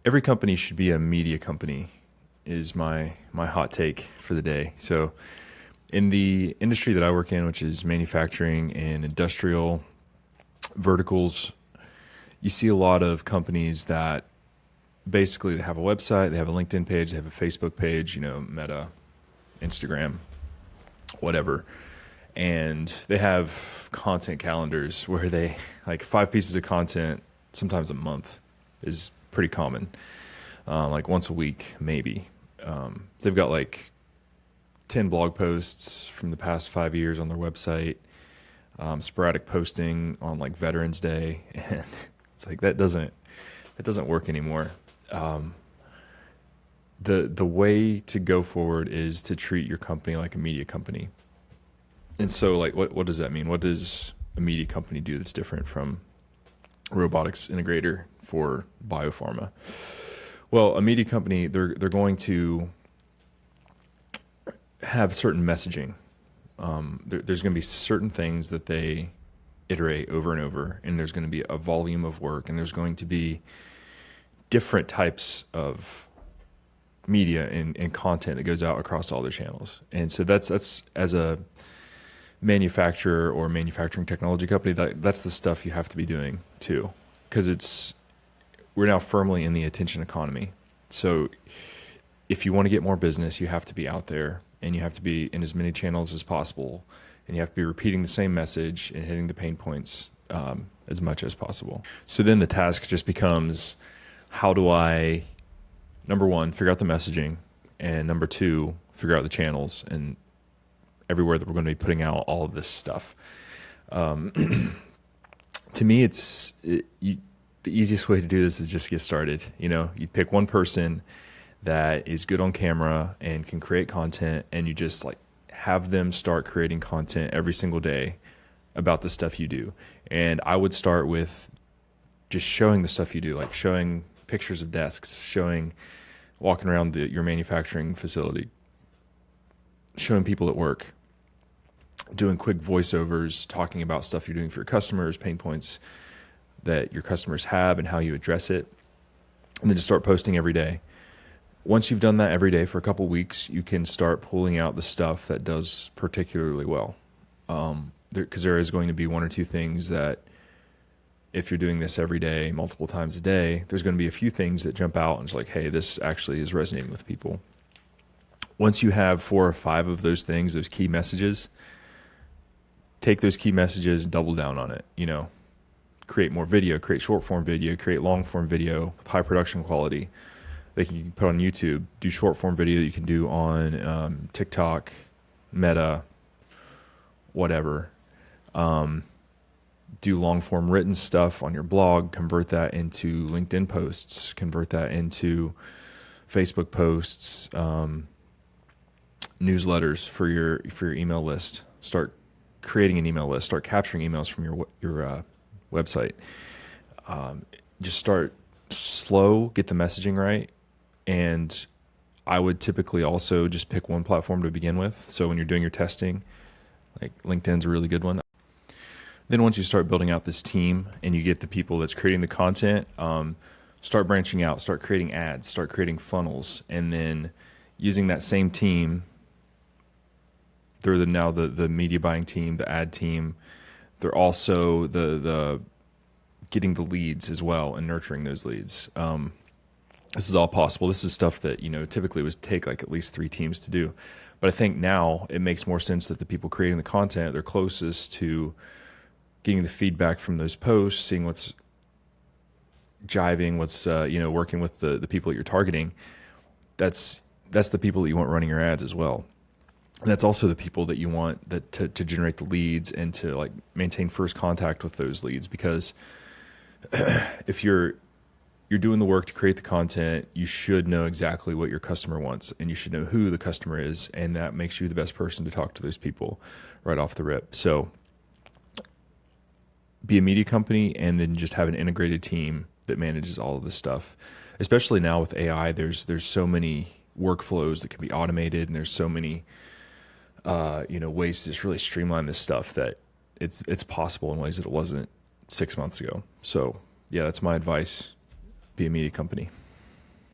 every company should be a media company is my hot take for the day. So in the industry that I work in, which is manufacturing and industrial verticals, you see a lot of companies that basically they have a website, they have a LinkedIn page, they have a Facebook page, Meta, Instagram, whatever. And they have content calendars where they like 5 pieces of content, sometimes a month is pretty common, like once a week, maybe. They've got like 10 blog posts from the past 5 years on their website, sporadic posting on like Veterans Day. And it's like, that doesn't work anymore. The way to go forward is to treat your company like a media company. And so like, what does that mean? What does a media company do that's different from a robotics integrator for biopharma? Well, a media company, they're going to have certain messaging. There's going to be certain things that they iterate over and over, and there's going to be a volume of work, and there's going to be different types of media and content that goes out across all their channels. And so that's as a manufacturer or manufacturing technology company, that's the stuff you have to be doing too, because we're now firmly in the attention economy. So if you want to get more business, you have to be out there and you have to be in as many channels as possible, and you have to be repeating the same message and hitting the pain points as much as possible. So then the task just becomes, how do I, number one, figure out the messaging, and number two, figure out the channels and everywhere that we're going to be putting out all of this stuff. To me, the easiest way to do this is just get started. You pick one person that is good on camera and can create content, and you just like have them start creating content every single day about the stuff you do. And I would start with just showing the stuff you do, like showing pictures of desks, walking around your manufacturing facility, showing people at work, doing quick voiceovers, talking about stuff you're doing for your customers, pain points that your customers have and how you address it, and then just start posting every day. Once you've done that every day for a couple weeks, you can start pulling out the stuff that does particularly well. Because there is going to be one or two things that, if you're doing this every day, multiple times a day, there's going to be a few things that jump out and it's like, hey, this actually is resonating with people. Once you have 4 or 5 of those things, those key messages, take those key messages, double down on it. Create more video, create short form video, create long form video with high production quality that you can put on YouTube. Do short form video that you can do on TikTok, Meta, whatever. Do long form written stuff on your blog, convert that into LinkedIn posts, convert that into Facebook posts, newsletters for your email list. Start creating an email list, start capturing emails from your website. Just start slow, get the messaging right. And I would typically also just pick one platform to begin with. So when you're doing your testing, like LinkedIn's a really good one. Then once you start building out this team and you get the people that's creating the content, start branching out, start creating ads, start creating funnels, and then using that same team, they're now the media buying team, the ad team. They're also the getting the leads as well and nurturing those leads. This is all possible. This is stuff that, typically would take like at least 3 teams to do. But I think now it makes more sense that the people creating the content, they're closest to getting the feedback from those posts, seeing what's jiving, what's, working with the people that you're targeting. That's the people that you want running your ads as well. And that's also the people that you want to generate the leads and to like maintain first contact with those leads. Because if you're doing the work to create the content, you should know exactly what your customer wants, and you should know who the customer is, and that makes you the best person to talk to those people right off the rip. So be a media company and then just have an integrated team that manages all of this stuff. Especially now with AI, there's so many workflows that can be automated, and there's so many ways to just really streamline this stuff that it's possible in ways that it wasn't 6 months ago. So yeah, that's my advice. Be a media company.